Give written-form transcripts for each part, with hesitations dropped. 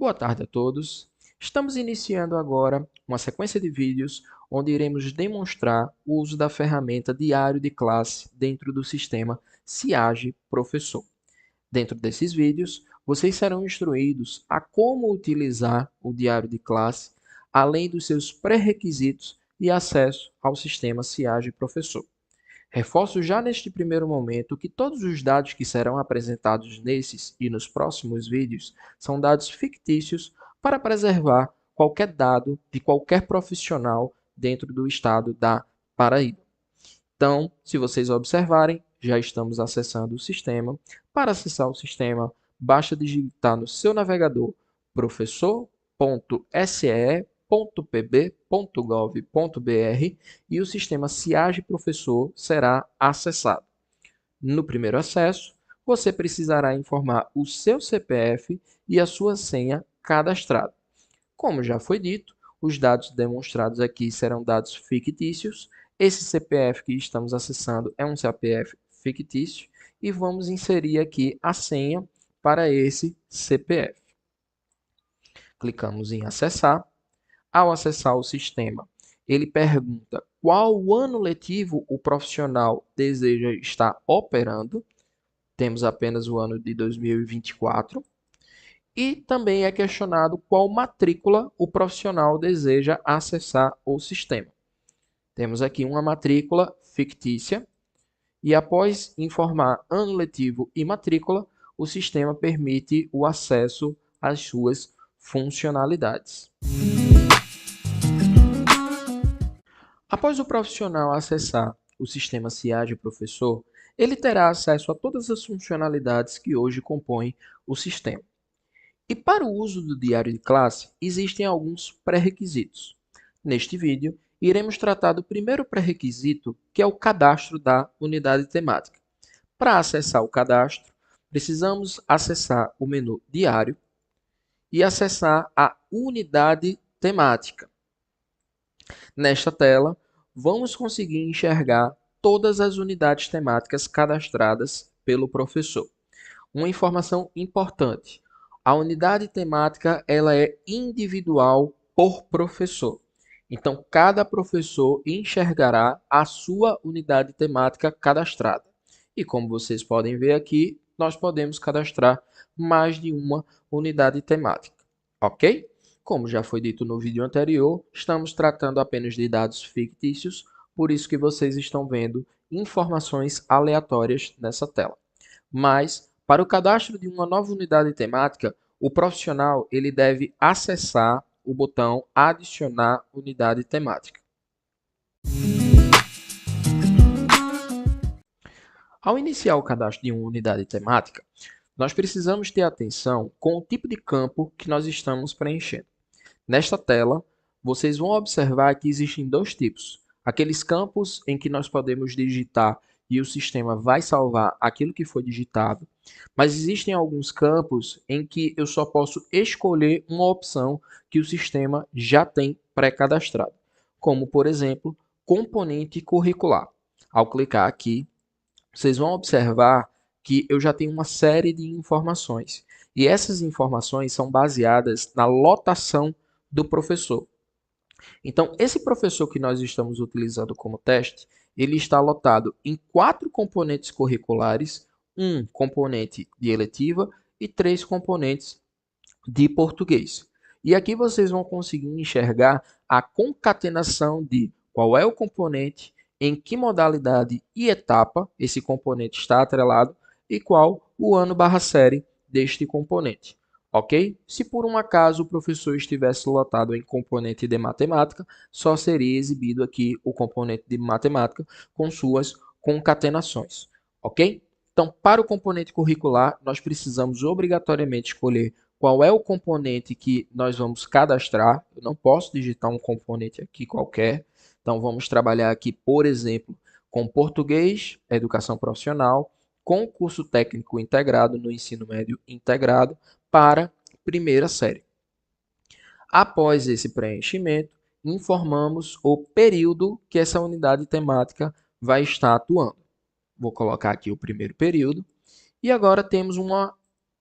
Boa tarde a todos. Estamos iniciando agora uma sequência de vídeos onde iremos demonstrar o uso da ferramenta Diário de Classe dentro do sistema Ciage Professor. Dentro desses vídeos, vocês serão instruídos a como utilizar o Diário de Classe, além dos seus pré-requisitos e acesso ao sistema Ciage Professor. Reforço já neste primeiro momento que todos os dados que serão apresentados nesses e nos próximos vídeos são dados fictícios para preservar qualquer dado de qualquer profissional dentro do estado da Paraíba. Então, se vocês observarem, já estamos acessando o sistema. Para acessar o sistema, basta digitar no seu navegador professor.see.pb.gov.br e o sistema Ciage Professor será acessado. No primeiro acesso, você precisará informar o seu CPF e a sua senha cadastrada. Como já foi dito, os dados demonstrados aqui serão dados fictícios. Esse CPF que estamos acessando é um CPF fictício e vamos inserir aqui a senha para esse CPF. Clicamos em acessar. Ao acessar o sistema, ele pergunta qual ano letivo o profissional deseja estar operando. Temos apenas o ano de 2024. E também é questionado qual matrícula o profissional deseja acessar o sistema. Temos aqui uma matrícula fictícia e após informar ano letivo e matrícula, o sistema permite o acesso às suas funcionalidades. Após o profissional acessar o sistema Ciage Professor, ele terá acesso a todas as funcionalidades que hoje compõem o sistema. E para o uso do diário de classe, existem alguns pré-requisitos. Neste vídeo, iremos tratar do primeiro pré-requisito, que é o cadastro da unidade temática. Para acessar o cadastro, precisamos acessar o menu Diário e acessar a unidade temática. Nesta tela, vamos conseguir enxergar todas as unidades temáticas cadastradas pelo professor. Uma informação importante: a unidade temática ela é individual por professor. Então, cada professor enxergará a sua unidade temática cadastrada. E como vocês podem ver aqui, nós podemos cadastrar mais de uma unidade temática. Ok? Como já foi dito no vídeo anterior, estamos tratando apenas de dados fictícios, por isso que vocês estão vendo informações aleatórias nessa tela. Mas, para o cadastro de uma nova unidade temática, o profissional ele deve acessar o botão Adicionar unidade temática. Ao iniciar o cadastro de uma unidade temática, nós precisamos ter atenção com o tipo de campo que nós estamos preenchendo. Nesta tela, vocês vão observar que existem dois tipos. Aqueles campos em que nós podemos digitar e o sistema vai salvar aquilo que foi digitado. Mas existem alguns campos em que eu só posso escolher uma opção que o sistema já tem pré-cadastrado, como, por exemplo, componente curricular. Ao clicar aqui, vocês vão observar que eu já tenho uma série de informações. E essas informações são baseadas na lotação do professor. Então, esse professor que nós estamos utilizando como teste, ele está lotado em 4 componentes curriculares, um componente de eletiva e 3 componentes de português. E aqui vocês vão conseguir enxergar a concatenação de qual é o componente, em que modalidade e etapa esse componente está atrelado e qual o ano/série deste componente. Ok? Se por um acaso o professor estivesse lotado em componente de matemática, só seria exibido aqui o componente de matemática com suas concatenações. Ok? Então, para o componente curricular, nós precisamos obrigatoriamente escolher qual é o componente que nós vamos cadastrar. Eu não posso digitar um componente aqui qualquer. Então, vamos trabalhar aqui, por exemplo, com português, educação profissional, com curso técnico integrado no ensino médio integrado para primeira série. Após esse preenchimento, informamos o período que essa unidade temática vai estar atuando. Vou colocar aqui o primeiro período. E agora temos uma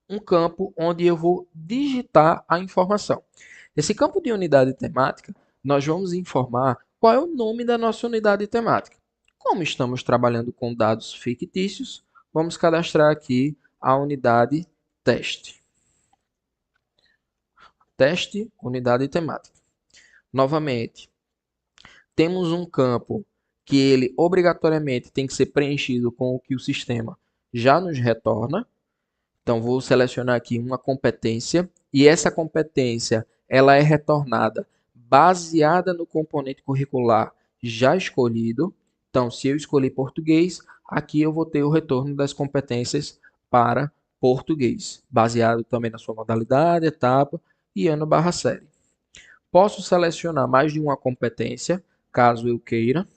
um campo onde eu vou digitar a informação. Esse campo de unidade temática, nós vamos informar qual é o nome da nossa unidade temática. Como estamos trabalhando com dados fictícios, vamos cadastrar aqui a unidade teste. Teste, unidade temática. Novamente, temos um campo que ele obrigatoriamente tem que ser preenchido com o que o sistema já nos retorna. Então, vou selecionar aqui uma competência e essa competência ela é retornada baseada no componente curricular já escolhido. Então, se eu escolhi português, aqui eu vou ter o retorno das competências para português, baseado também na sua modalidade, etapa e ano/série. Posso selecionar mais de uma competência, caso eu queira.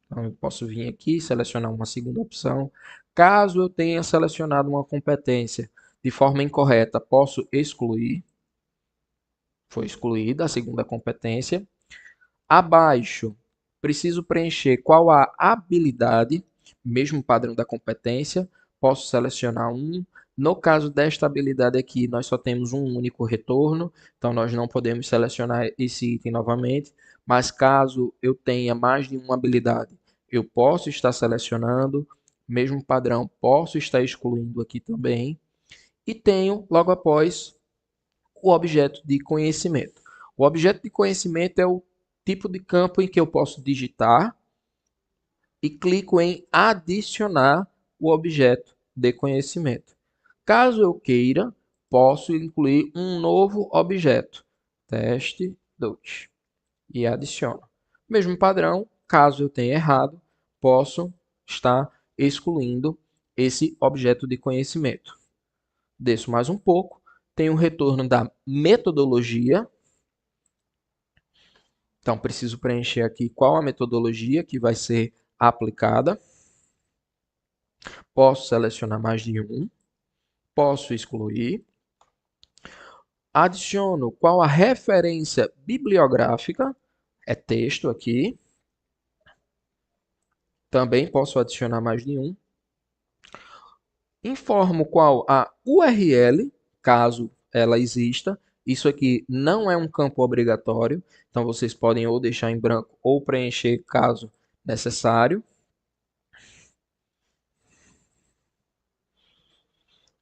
Então, eu posso vir aqui, selecionar uma segunda opção. Caso eu tenha selecionado uma competência de forma incorreta, posso excluir. Foi excluída a segunda competência. Abaixo, preciso preencher qual a habilidade, mesmo padrão da competência. Posso selecionar um. No caso desta habilidade aqui, nós só temos um único retorno, então nós não podemos selecionar esse item novamente. Mas caso eu tenha mais de uma habilidade, eu posso estar selecionando, mesmo padrão, posso estar excluindo aqui também. E tenho, logo após, o objeto de conhecimento. O objeto de conhecimento é o tipo de campo em que eu posso digitar e clico em adicionar o objeto de conhecimento. Caso eu queira, posso incluir um novo objeto, teste 2, e adiciono. Mesmo padrão, caso eu tenha errado, posso estar excluindo esse objeto de conhecimento. Desço mais um pouco, tenho o retorno da metodologia. Então, preciso preencher aqui qual a metodologia que vai ser aplicada. Posso selecionar mais de um. Posso excluir. Adiciono qual a referência bibliográfica. É texto aqui. Também posso adicionar mais de um. Informo qual a URL, caso ela exista. Isso aqui não é um campo obrigatório, então vocês podem ou deixar em branco ou preencher caso necessário.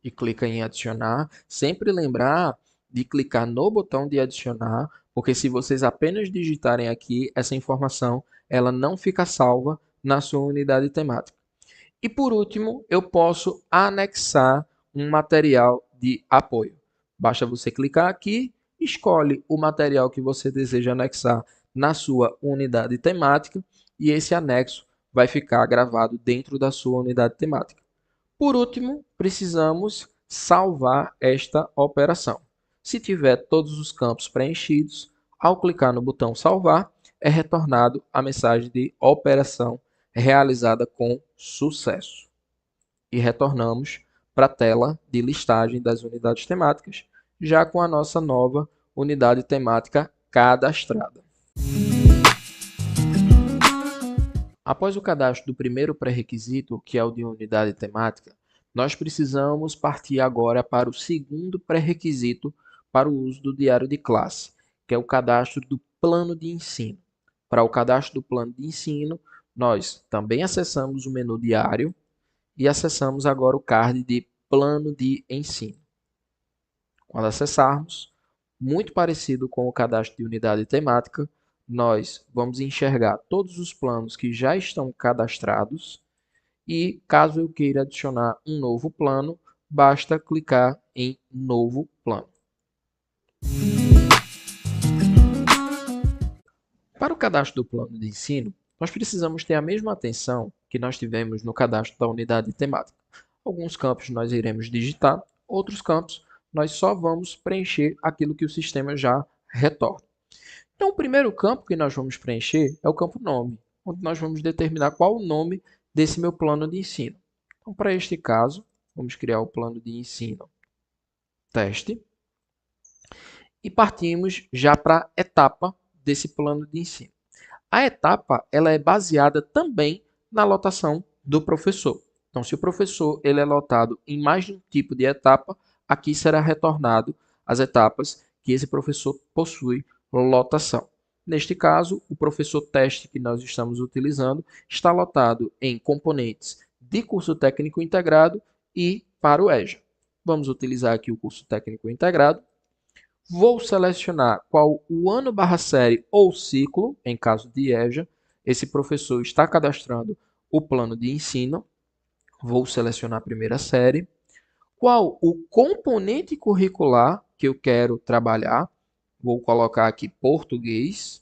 E clica em adicionar. Sempre lembrar de clicar no botão de adicionar, porque se vocês apenas digitarem aqui, essa informação ela não fica salva na sua unidade temática. E por último, eu posso anexar um material de apoio. Basta você clicar aqui, escolhe o material que você deseja anexar na sua unidade temática e esse anexo vai ficar gravado dentro da sua unidade temática. Por último, precisamos salvar esta operação. Se tiver todos os campos preenchidos, ao clicar no botão salvar, é retornado a mensagem de operação realizada com sucesso. E retornamos para a tela de listagem das unidades temáticas, já com a nossa nova unidade temática cadastrada. Após o cadastro do primeiro pré-requisito, que é o de unidade temática, nós precisamos partir agora para o segundo pré-requisito para o uso do diário de classe, que é o cadastro do plano de ensino. Para o cadastro do plano de ensino, nós também acessamos o menu diário e acessamos agora o card de plano de ensino. Quando acessarmos, muito parecido com o cadastro de unidade temática, nós vamos enxergar todos os planos que já estão cadastrados e, caso eu queira adicionar um novo plano, basta clicar em novo plano. Para o cadastro do plano de ensino, nós precisamos ter a mesma atenção que nós tivemos no cadastro da unidade temática. Alguns campos nós iremos digitar, outros campos nós só vamos preencher aquilo que o sistema já retorna. Então, o primeiro campo que nós vamos preencher é o campo nome, onde nós vamos determinar qual o nome desse meu plano de ensino. Então, para este caso, vamos criar o plano de ensino teste e partimos já para a etapa desse plano de ensino. A etapa ela é baseada também na lotação do professor. Então, se o professor ele é lotado em mais de um tipo de etapa, aqui será retornado as etapas que esse professor possui lotação. Neste caso, o professor teste que nós estamos utilizando está lotado em componentes de curso técnico integrado e para o EJA. Vamos utilizar aqui o curso técnico integrado. Vou selecionar qual o ano/série ou ciclo, em caso de EJA. Esse professor está cadastrando o plano de ensino. Vou selecionar a primeira série. Qual o componente curricular que eu quero trabalhar? Vou colocar aqui português.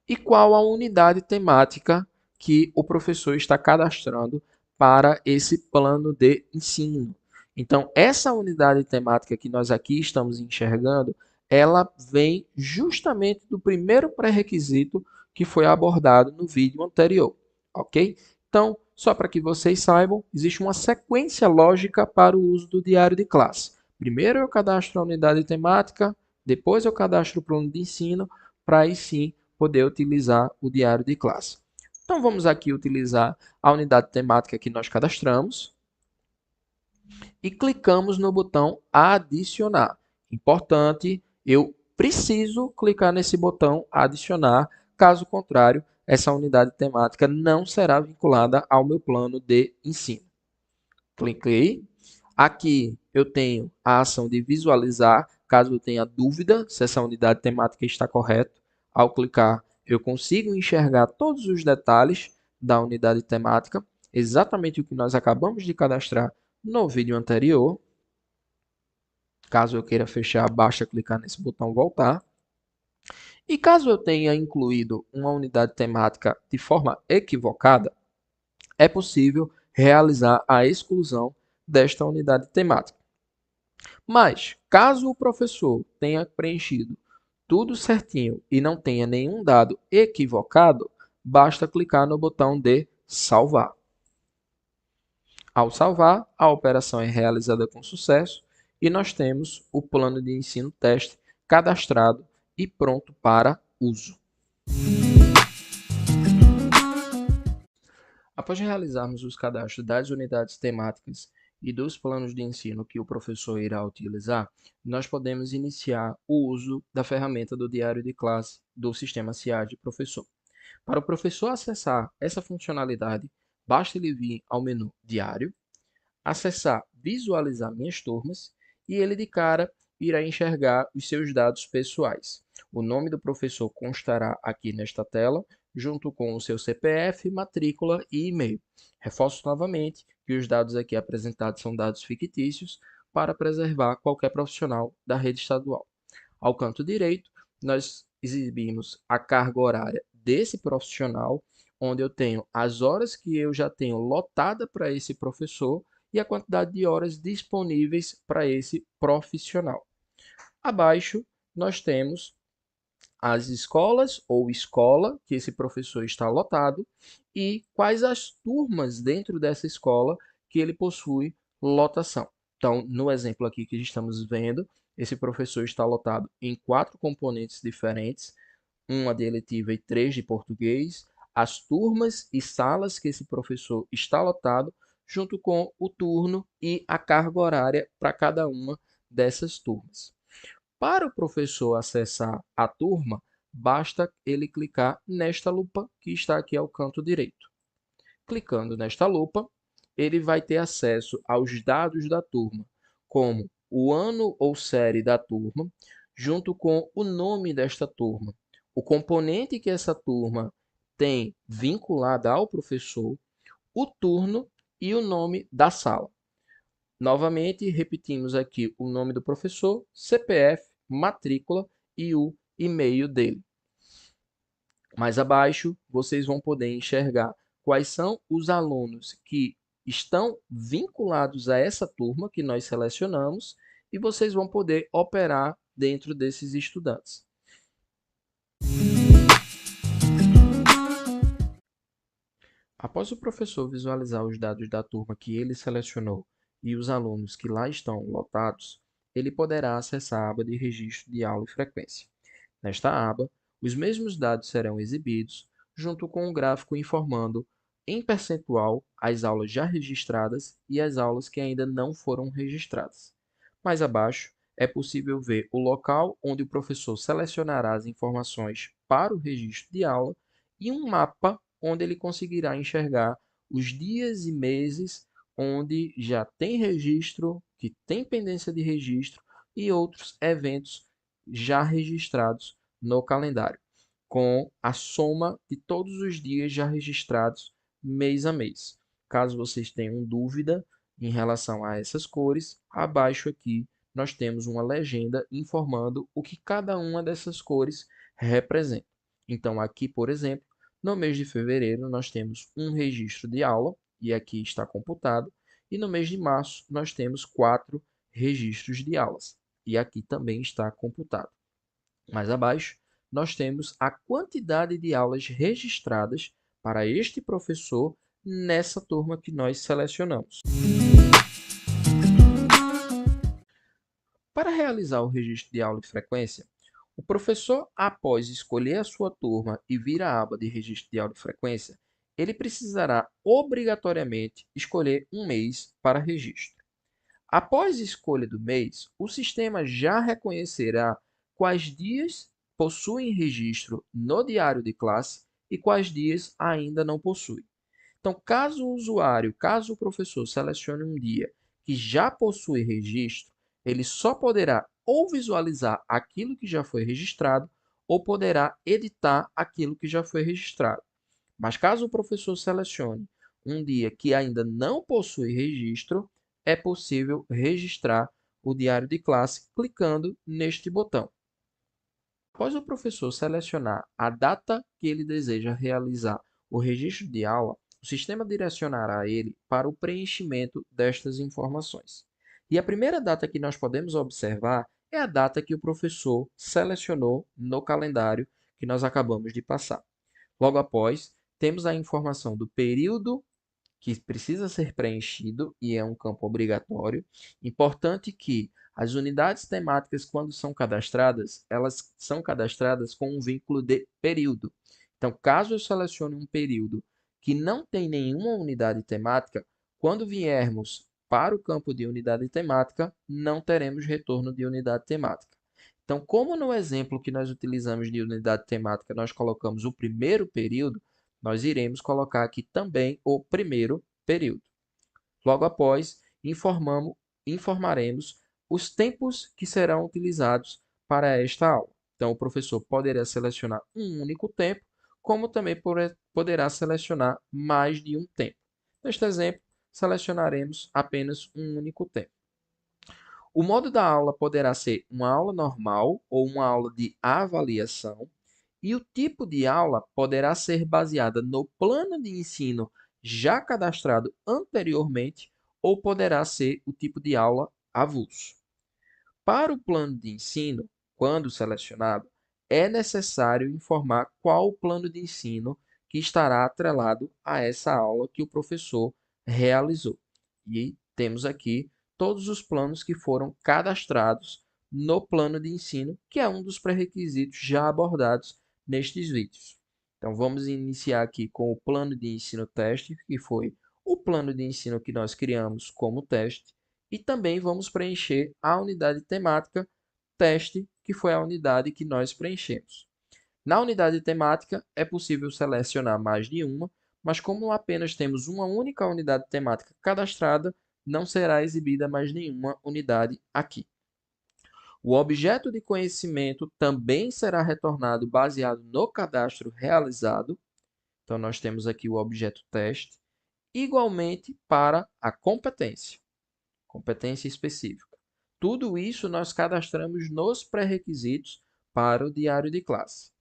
E qual a unidade temática que o professor está cadastrando para esse plano de ensino? Então, essa unidade temática que nós aqui estamos enxergando, ela vem justamente do primeiro pré-requisito que foi abordado no vídeo anterior, ok? Então, só para que vocês saibam, existe uma sequência lógica para o uso do diário de classe. Primeiro eu cadastro a unidade temática, depois eu cadastro o plano de ensino, para aí sim poder utilizar o diário de classe. Então vamos aqui utilizar a unidade temática que nós cadastramos e clicamos no botão adicionar. Importante, eu preciso clicar nesse botão adicionar, caso contrário, essa unidade temática não será vinculada ao meu plano de ensino. Cliquei. Aqui eu tenho a ação de visualizar, caso eu tenha dúvida se essa unidade temática está correta. Ao clicar, eu consigo enxergar todos os detalhes da unidade temática, exatamente o que nós acabamos de cadastrar no vídeo anterior. Caso eu queira fechar, basta clicar nesse botão voltar. E caso eu tenha incluído uma unidade temática de forma equivocada, é possível realizar a exclusão desta unidade temática. Mas, caso o professor tenha preenchido tudo certinho e não tenha nenhum dado equivocado, basta clicar no botão de salvar. Ao salvar, a operação é realizada com sucesso e nós temos o plano de ensino teste cadastrado e pronto para uso. Após realizarmos os cadastros das unidades temáticas e dos planos de ensino que o professor irá utilizar, nós podemos iniciar o uso da ferramenta do diário de classe do sistema CIAD Professor. Para o professor acessar essa funcionalidade, basta ele vir ao menu Diário, acessar Visualizar minhas turmas e ele de cara irá enxergar os seus dados pessoais. O nome do professor constará aqui nesta tela, junto com o seu CPF, matrícula e e-mail. Reforço novamente que os dados aqui apresentados são dados fictícios para preservar qualquer profissional da rede estadual. Ao canto direito, nós exibimos a carga horária desse profissional, onde eu tenho as horas que eu já tenho lotada para esse professor e a quantidade de horas disponíveis para esse profissional. Abaixo, nós temos as escolas ou escola que esse professor está lotado e quais as turmas dentro dessa escola que ele possui lotação. Então, no exemplo aqui que estamos vendo, esse professor está lotado em 4 componentes diferentes, uma de eletiva e 3 de português, as turmas e salas que esse professor está lotado, junto com o turno e a carga horária para cada uma dessas turmas. Para o professor acessar a turma, basta ele clicar nesta lupa que está aqui ao canto direito. Clicando nesta lupa, ele vai ter acesso aos dados da turma, como o ano ou série da turma, junto com o nome desta turma, o componente que essa turma tem vinculado ao professor, o turno e o nome da sala. Novamente, repetimos aqui o nome do professor, CPF, matrícula e o e-mail dele. Mais abaixo, vocês vão poder enxergar quais são os alunos que estão vinculados a essa turma que nós selecionamos e vocês vão poder operar dentro desses estudantes. Após o professor visualizar os dados da turma que ele selecionou e os alunos que lá estão lotados, ele poderá acessar a aba de registro de aula e frequência. Nesta aba, os mesmos dados serão exibidos, junto com um gráfico informando em percentual as aulas já registradas e as aulas que ainda não foram registradas. Mais abaixo, é possível ver o local onde o professor selecionará as informações para o registro de aula e um mapa onde ele conseguirá enxergar os dias e meses onde já tem registro, que tem pendência de registro e outros eventos já registrados no calendário, com a soma de todos os dias já registrados mês a mês. Caso vocês tenham dúvida em relação a essas cores, abaixo aqui nós temos uma legenda informando o que cada uma dessas cores representa. Então, aqui, por exemplo, no mês de fevereiro, nós temos um registro de aula, e aqui está computado, e no mês de março, nós temos 4 registros de aulas, e aqui também está computado. Mais abaixo, nós temos a quantidade de aulas registradas para este professor nessa turma que nós selecionamos. Para realizar o registro de aula e frequência, o professor, após escolher a sua turma e vir à aba de registro de aula e frequência, ele precisará obrigatoriamente escolher um mês para registro. Após a escolha do mês, o sistema já reconhecerá quais dias possuem registro no diário de classe e quais dias ainda não possuem. Então, caso o professor selecione um dia que já possui registro, ele só poderá ou visualizar aquilo que já foi registrado ou poderá editar aquilo que já foi registrado. Mas caso o professor selecione um dia que ainda não possui registro, é possível registrar o diário de classe clicando neste botão. Após o professor selecionar a data que ele deseja realizar o registro de aula, o sistema direcionará ele para o preenchimento destas informações. E a primeira data que nós podemos observar é a data que o professor selecionou no calendário que nós acabamos de passar. Logo após, temos a informação do período que precisa ser preenchido e é um campo obrigatório. Importante que as unidades temáticas, quando são cadastradas, elas são cadastradas com um vínculo de período. Então, caso eu selecione um período que não tem nenhuma unidade temática, quando viermos para o campo de unidade temática, não teremos retorno de unidade temática. Então, como no exemplo que nós utilizamos de unidade temática, nós colocamos o primeiro período, nós iremos colocar aqui também o primeiro período. Logo após, informaremos os tempos que serão utilizados para esta aula. Então, o professor poderá selecionar um único tempo, como também poderá selecionar mais de um tempo. Neste exemplo, selecionaremos apenas um único tempo. O modo da aula poderá ser uma aula normal ou uma aula de avaliação, e o tipo de aula poderá ser baseada no plano de ensino já cadastrado anteriormente ou poderá ser o tipo de aula avulso. Para o plano de ensino, quando selecionado, é necessário informar qual o plano de ensino que estará atrelado a essa aula que o professor realizou. E temos aqui todos os planos que foram cadastrados no plano de ensino, que é um dos pré-requisitos já abordados nestes vídeos. Então, vamos iniciar aqui com o plano de ensino teste, que foi o plano de ensino que nós criamos como teste, e também vamos preencher a unidade temática teste, que foi a unidade que nós preenchemos. Na unidade temática, é possível selecionar mais de uma, mas como apenas temos uma única unidade temática cadastrada, não será exibida mais nenhuma unidade aqui. O objeto de conhecimento também será retornado baseado no cadastro realizado. Então, nós temos aqui o objeto teste, igualmente para a competência específica. Tudo isso nós cadastramos nos pré-requisitos para o diário de classe.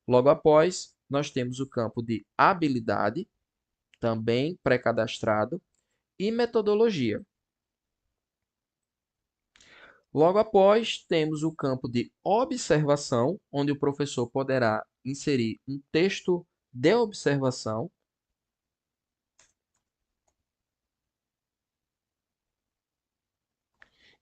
Logo após, nós temos o campo de habilidade, também pré-cadastrado, e metodologia. Logo após, temos o campo de observação, onde o professor poderá inserir um texto de observação.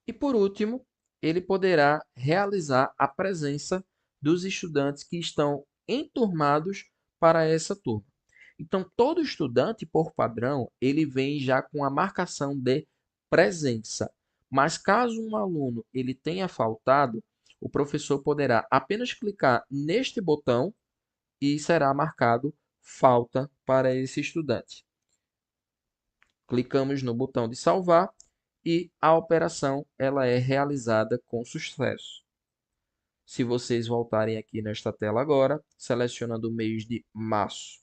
E, por último, ele poderá realizar a presença dos estudantes que estão enturmados para essa turma. Então, todo estudante, por padrão, ele vem já com a marcação de presença. Mas caso um aluno ele tenha faltado, o professor poderá apenas clicar neste botão e será marcado falta para esse estudante. Clicamos no botão de salvar e a operação ela é realizada com sucesso. Se vocês voltarem aqui nesta tela agora, selecionando o mês de março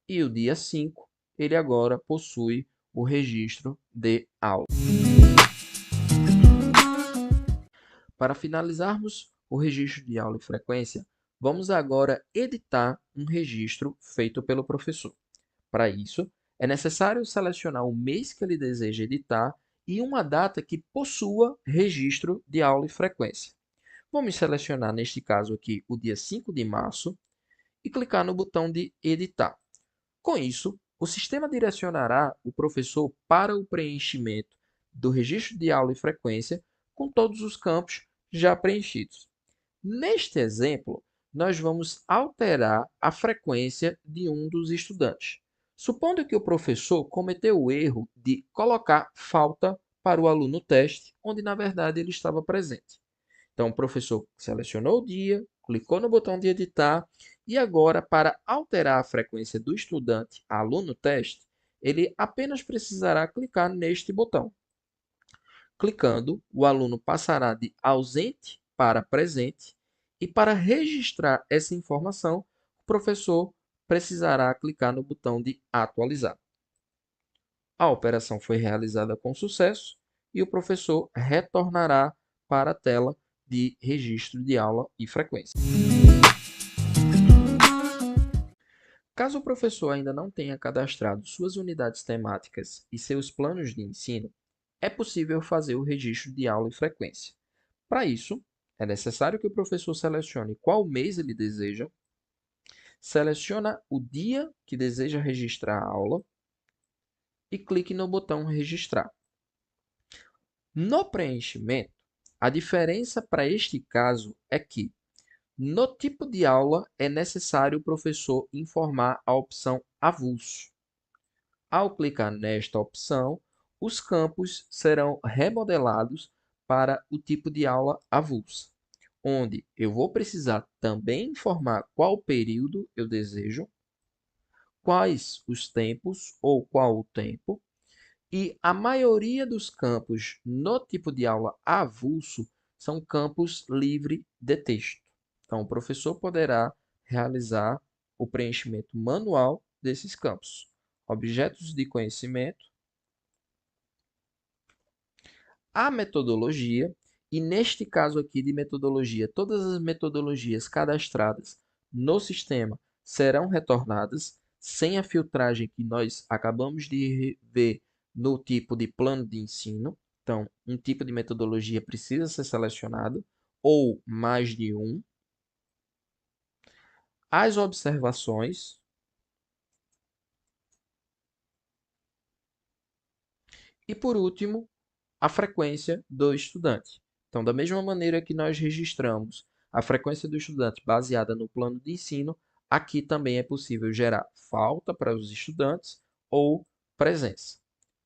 e o dia 5, ele agora possui o registro de aula. Para finalizarmos o registro de aula e frequência, vamos agora editar um registro feito pelo professor. Para isso, é necessário selecionar o mês que ele deseja editar e uma data que possua registro de aula e frequência. Vamos selecionar, neste caso aqui, o dia 5 de março e clicar no botão de editar. Com isso, o sistema direcionará o professor para o preenchimento do registro de aula e frequência com todos os campos já preenchidos. Neste exemplo, nós vamos alterar a frequência de um dos estudantes. Supondo que o professor cometeu o erro de colocar falta para o aluno teste, onde na verdade ele estava presente. Então, o professor selecionou o dia, clicou no botão de editar e agora, para alterar a frequência do estudante aluno teste, ele apenas precisará clicar neste botão. Clicando, o aluno passará de ausente para presente e para registrar essa informação, o professor precisará clicar no botão de atualizar. A operação foi realizada com sucesso e o professor retornará para a tela de registro de aula e frequência. Caso o professor ainda não tenha cadastrado suas unidades temáticas e seus planos de ensino, é possível fazer o registro de aula e frequência. Para isso, é necessário que o professor selecione qual mês ele deseja, selecione o dia que deseja registrar a aula e clique no botão registrar. No preenchimento, a diferença para este caso é que, no tipo de aula, é necessário o professor informar a opção avulso. Ao clicar nesta opção, os campos serão remodelados para o tipo de aula avulsa, onde eu vou precisar também informar qual período eu desejo, quais os tempos ou qual o tempo, e a maioria dos campos no tipo de aula avulso são campos livre de texto. Então, o professor poderá realizar o preenchimento manual desses campos. Objetos de conhecimento, a metodologia, e neste caso aqui de metodologia, todas as metodologias cadastradas no sistema serão retornadas, sem a filtragem que nós acabamos de ver no tipo de plano de ensino. Então, um tipo de metodologia precisa ser selecionado, ou mais de um. As observações. E, por último, a frequência do estudante. Então, da mesma maneira que nós registramos a frequência do estudante baseada no plano de ensino, aqui também é possível gerar falta para os estudantes ou presença.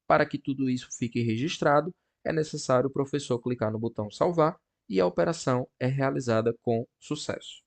Para que tudo isso fique registrado, é necessário o professor clicar no botão salvar e a operação é realizada com sucesso.